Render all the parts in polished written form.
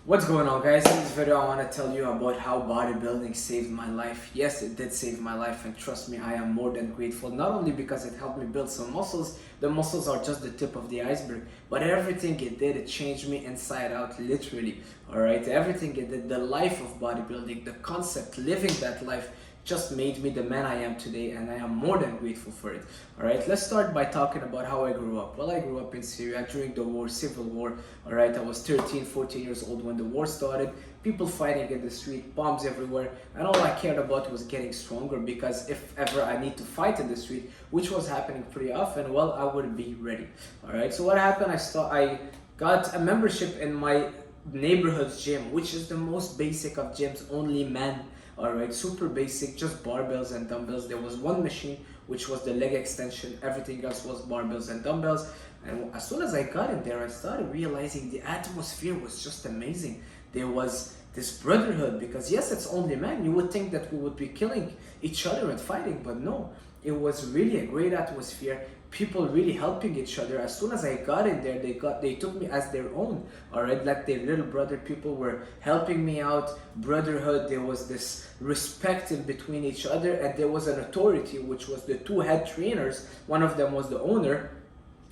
What's going on, guys? In this video I want to tell you about how bodybuilding saved my life. Yes, it did save my life, and trust me, I am more than grateful. Not only because it helped me build some muscles, the muscles are just the tip of the iceberg, but everything it did, it changed me inside out, literally. Alright, everything it did, the life of bodybuilding, the concept, living that life, just made me the man I am today, and I am more than grateful for it. Alright, let's start by talking about how I grew up. Well, I grew up in Syria during the war, civil war. Alright, I was 13, 14 years old when the war started. People fighting in the street, bombs everywhere, and all I cared about was getting stronger, because if ever I need to fight in the street, which was happening pretty often, well, I would be ready. Alright, so what happened, I got a membership in my neighborhood's gym, which is the most basic of gyms, only men. Alright, super basic, just barbells and dumbbells. There was one machine which was the leg extension, everything else was barbells and dumbbells. And as soon as I got in there, I started realizing the atmosphere was just amazing. There was this brotherhood, because yes, it's only men. You would think that we would be killing each other and fighting, but no. It was really a great atmosphere. People really helping each other. As soon as I got in there, they took me as their own. Alright, like their little brother. People were helping me out. Brotherhood. There was this respect in between each other, and there was an authority, which was the two head trainers. One of them was the owner,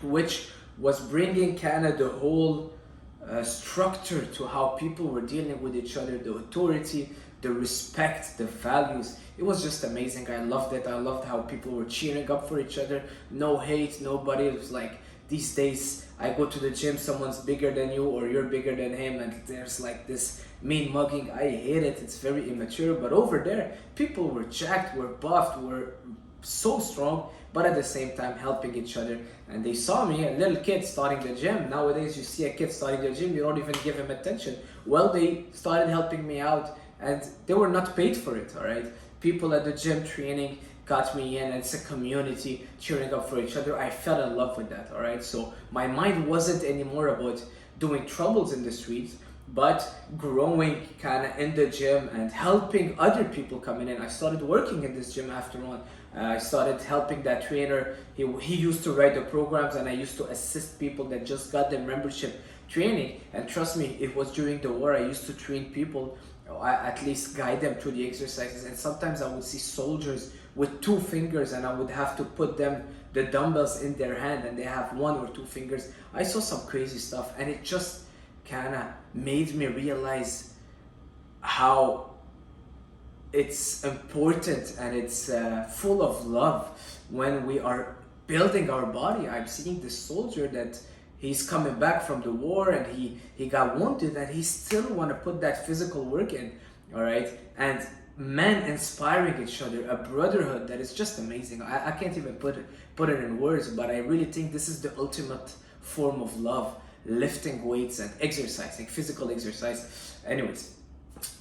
which was bringing kind of the whole structure to how people were dealing with each other, the authority, the respect, the values. It was just amazing. I loved it. I loved how people were cheering up for each other. No hate, nobody. It was like, these days I go to the gym, someone's bigger than you or you're bigger than him, and there's like this mean mugging. I hate it. It's very immature. But over there, people were jacked, were buffed, were so strong, but at the same time helping each other. And they saw me, a little kid starting the gym. Nowadays you see a kid starting the gym, you don't even give him attention. Well, they started helping me out, and they were not paid for it. All right, people at the gym training got me in. It's a community cheering up for each other. I fell in love with that. All right, so my mind wasn't anymore about doing troubles in the streets, but growing kind of in the gym and helping other people coming in. I started working in this gym after on. I started helping that trainer. He used to write the programs, and I used to assist people that just got their membership training. And trust me, it was during the war. I used to train people, I at least guide them through the exercises. And sometimes I would see soldiers with 2 fingers, and I would have to put them the dumbbells in their hand, and they have 1 or 2 fingers. I saw some crazy stuff, and it just kind of made me realize how it's important, and it's full of love when we are building our body. I'm seeing this soldier that he's coming back from the war, and he got wounded, and he still want to put that physical work in. All right, and men inspiring each other, a brotherhood that is just amazing. I can't even put it in words, but I really think this is the ultimate form of love: lifting weights and exercising, physical exercise. Anyways,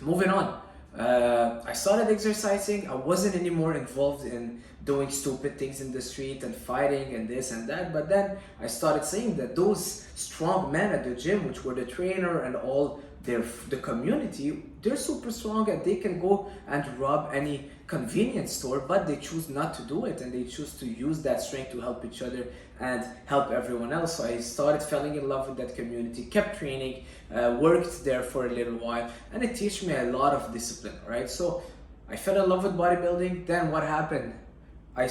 moving on. I started exercising. I wasn't anymore involved in doing stupid things in the street and fighting and this and that. But then I started saying that those strong men at the gym, which were the trainer and all the community, they're super strong, and they can go and rob any convenience store, but they choose not to do it, and they choose to use that strength to help each other and help everyone else. So I started falling in love with that community, kept training, worked there for a little while, and it taught me a lot of discipline. Right, so I fell in love with bodybuilding. Then what happened? I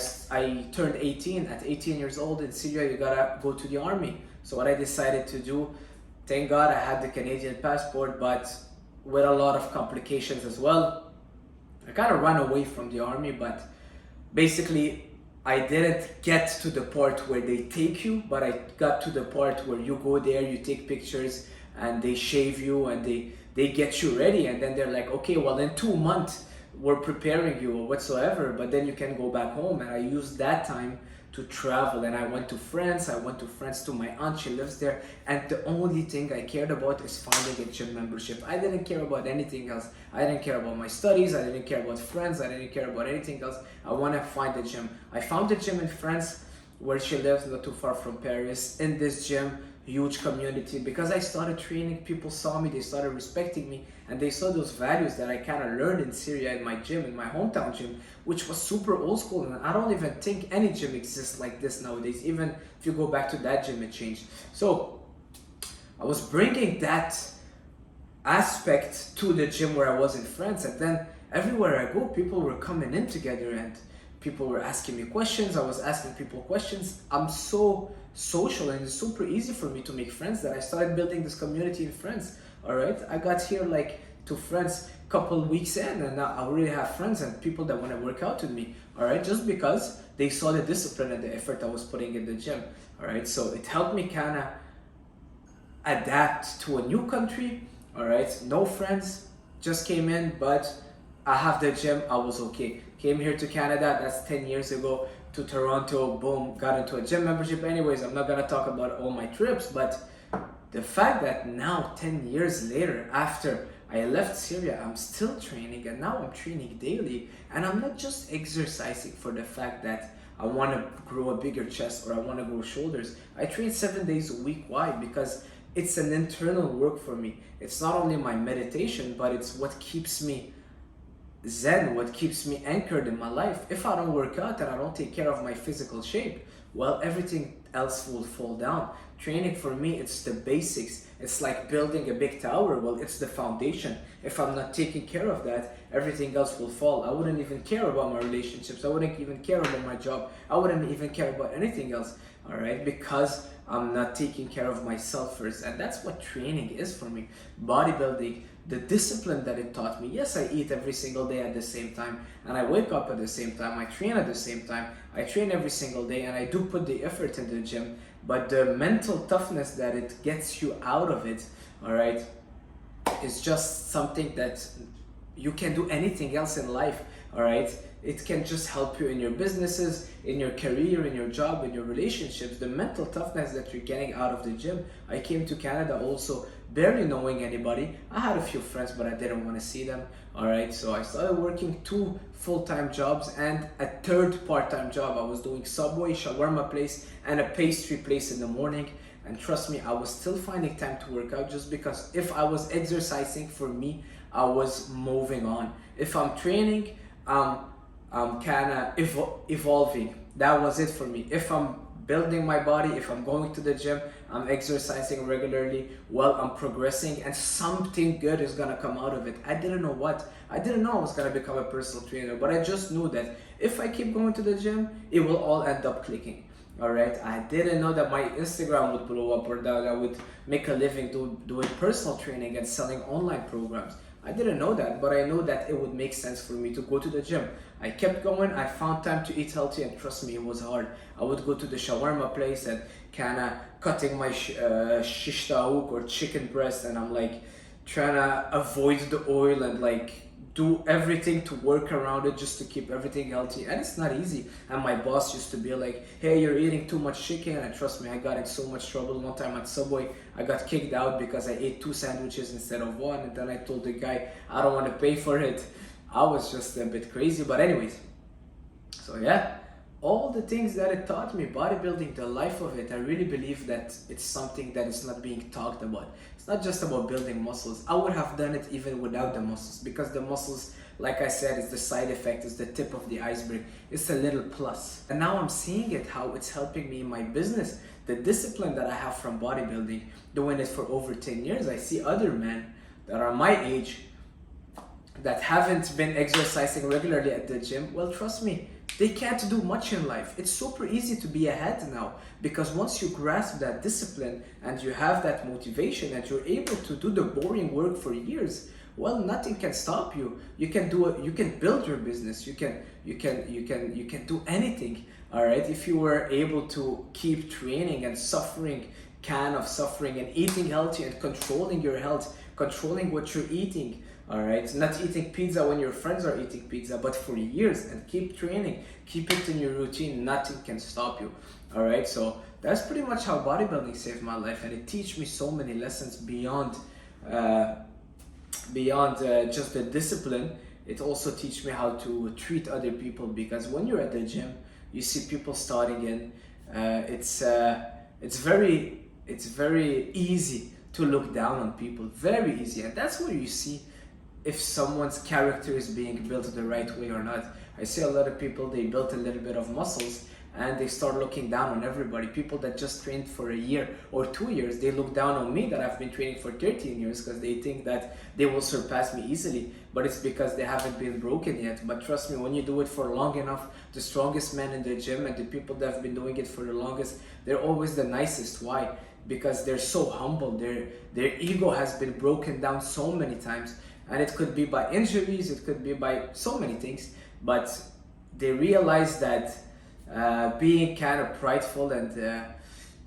turned 18. At 18 years old in Syria, you gotta go to the army. So what I decided to do, thank God I had the Canadian passport, but with a lot of complications as well. I kind of ran away from the army, but basically I didn't get to the part where they take you, but I got to the part where you go there, you take pictures, and they shave you, and they get you ready, and then they're like, okay, well, in 2 months we're preparing you or whatsoever, but then you can go back home. And I used that time to travel, and I went to France. To my aunt, she lives there, and the only thing I cared about is finding a gym membership. I didn't care about anything else. I didn't care about my studies, I didn't care about friends, I didn't care about anything else. I want to find a gym. I found a gym in France where she lives, not too far from Paris. In this gym, huge community, because I started training, people saw me, they started respecting me, and they saw those values that I kind of learned in Syria, in my gym, in my hometown gym, which was super old school. And I don't even think any gym exists like this nowadays. Even if you go back to that gym, it changed. So I was bringing that aspect to the gym where I was in France. And then everywhere I go, people were coming in together and people were asking me questions. I was asking people questions. I'm so social and it's super easy for me to make friends that I started building this community in France. All right, I got here like to France a couple weeks in, and now I already have friends and people that want to work out with me. All right, just because they saw the discipline and the effort I was putting in the gym. All right, so it helped me kind of adapt to a new country. All right, no friends, just came in, but I have the gym. I was okay. Came here to Canada, that's 10 years ago, to Toronto, boom, got into a gym membership. Anyways, I'm not gonna talk about all my trips, but the fact that now 10 years later, after I left Syria, I'm still training, and now I'm training daily, and I'm not just exercising for the fact that I want to grow a bigger chest or I want to grow shoulders. I train 7 days a week. Why? Because it's an internal work for me. It's not only my meditation, but it's what keeps me zen, what keeps me anchored in my life. If I don't work out and I don't take care of my physical shape, well, everything else will fall down. Training for me, it's the basics. It's like building a big tower. Well, it's the foundation. If I'm not taking care of that, everything else will fall. I wouldn't even care about my relationships. I wouldn't even care about my job. I wouldn't even care about anything else, all right? Because I'm not taking care of myself first. And that's what training is for me. Bodybuilding, the discipline that it taught me. Yes, I eat every single day at the same time, and I wake up at the same time. I train at the same time. I train every single day, and I do put the effort in the gym. But the mental toughness that it gets you out of it, all right, is just something that you can do anything else in life, all right? It can just help you in your businesses, in your career, in your job, in your relationships. The mental toughness that you're getting out of the gym. I came to Canada also barely knowing anybody. I had a few friends, but I didn't want to see them, all right? So I started working 2 full-time jobs and a 3rd part-time job. I was doing Subway, shawarma place, and a pastry place in the morning. And trust me, I was still finding time to work out, just because if I was exercising, for me, I was moving on. If I'm training, I'm kind of evolving. That was it for me. If I'm building my body, if I'm going to the gym, I'm exercising regularly, well, I'm progressing, and something good is gonna come out of it. I didn't know what. I didn't know I was gonna become a personal trainer, but I just knew that if I keep going to the gym, it will all end up clicking. All right, I didn't know that my Instagram would blow up, or that I would make a living doing personal training and selling online programs. I didn't know that, but I know that it would make sense for me to go to the gym. I kept going. I found time to eat healthy, and trust me, it was hard. I would go to the shawarma place and kind of cutting my shish taouk or chicken breast, and I'm like trying to avoid the oil and like do everything to work around it just to keep everything healthy. And it's not easy. And my boss used to be like, hey, you're eating too much chicken. And trust me, I got in so much trouble. One time at Subway, I got kicked out because I ate 2 sandwiches instead of 1. And then I told the guy, I don't want to pay for it. I was just a bit crazy. But anyways, so yeah, all the things that it taught me, bodybuilding, the life of it, I really believe that it's something that is not being talked about. It's not just about building muscles. I would have done it even without the muscles, because the muscles, like I said, is the side effect, is the tip of the iceberg. It's a little plus. And now I'm seeing it, how it's helping me in my business. The discipline that I have from bodybuilding, doing it for over 10 years, I see other men that are my age that haven't been exercising regularly at the gym. Well, trust me, they can't do much in life. It's super easy to be ahead now, because once you grasp that discipline and you have that motivation and you're able to do the boring work for years, well, nothing can stop you. You can do it. You can build your business. You can do anything. All right. If you were able to keep training and suffering and eating healthy and controlling your health, controlling what you're eating. All right, not eating pizza when your friends are eating pizza, but for years, and keep training, keep it in your routine. Nothing can stop you. All right, so that's pretty much how bodybuilding saved my life, and it teach me so many lessons beyond just the discipline. It also teach me how to treat other people, because when you're at the gym, you see people starting in. It's very easy to look down on people, very easy, and that's where you see if someone's character is being built the right way or not. I see a lot of people, they built a little bit of muscles and they start looking down on everybody. People that just trained for a year or 2 years, they look down on me that I've been training for 13 years because they think that they will surpass me easily, but it's because they haven't been broken yet. But trust me, when you do it for long enough, the strongest men in the gym and the people that have been doing it for the longest, they're always the nicest. Why? Because they're so humble. Their ego has been broken down so many times, and it could be by injuries, it could be by so many things, but they realize that being kind of prideful and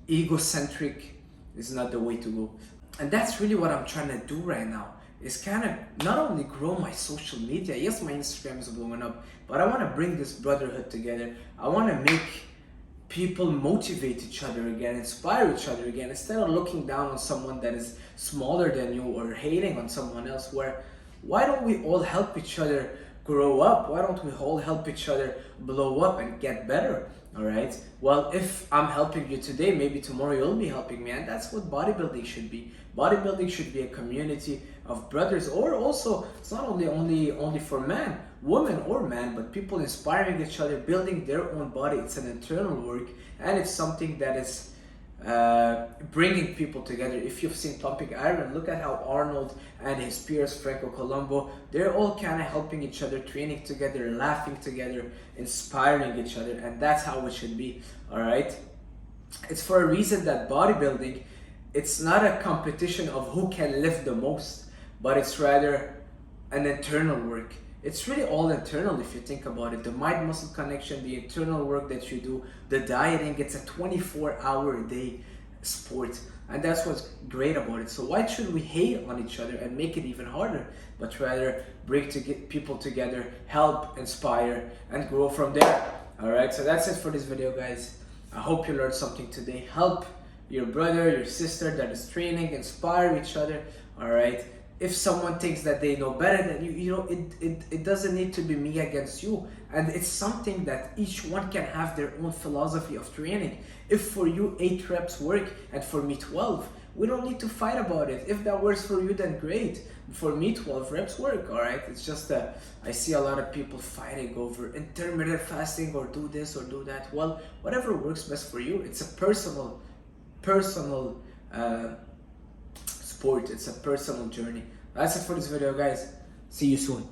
egocentric is not the way to go. And that's really what I'm trying to do right now, is kind of not only grow my social media. Yes, my Instagram is blowing up, but I want to bring this brotherhood together. I want to make people motivate each other again, inspire each other again, instead of looking down on someone that is smaller than you or hating on someone else. Why don't we all help each other grow up? Why don't we all help each other blow up and get better? All right. Well, if I'm helping you today, maybe tomorrow you'll be helping me, and that's what bodybuilding should be. Bodybuilding should be a community of brothers, or also it's not only for man, woman or man, but people inspiring each other, building their own body. It's an internal work, and it's something that is bringing people together. If you've seen Pumping Iron, look at how Arnold and his peers, Franco Colombo, they're all kind of helping each other, training together, laughing together, inspiring each other, and that's how it should be. All right. It's for a reason that bodybuilding, it's not a competition of who can lift the most, but it's rather an internal work. It's really all internal if you think about it. The mind-muscle connection, the internal work that you do, the dieting, it's a 24-hour-a-day sport. And that's what's great about it. So why should we hate on each other and make it even harder? But rather bring people together, help, inspire, and grow from there. Alright, so that's it for this video, guys. I hope you learned something today. Help your brother, your sister that is training, inspire each other. Alright. If someone thinks that they know better than you, it doesn't need to be me against you. And it's something that each one can have their own philosophy of training. If for you 8 reps work and for me 12, we don't need to fight about it. If that works for you, then great. For me, 12 reps work, all right? It's just that I see a lot of people fighting over intermittent fasting or do this or do that. Well, whatever works best for you. It's a personal sport. It's a personal journey. That's it for this video, guys. See you soon.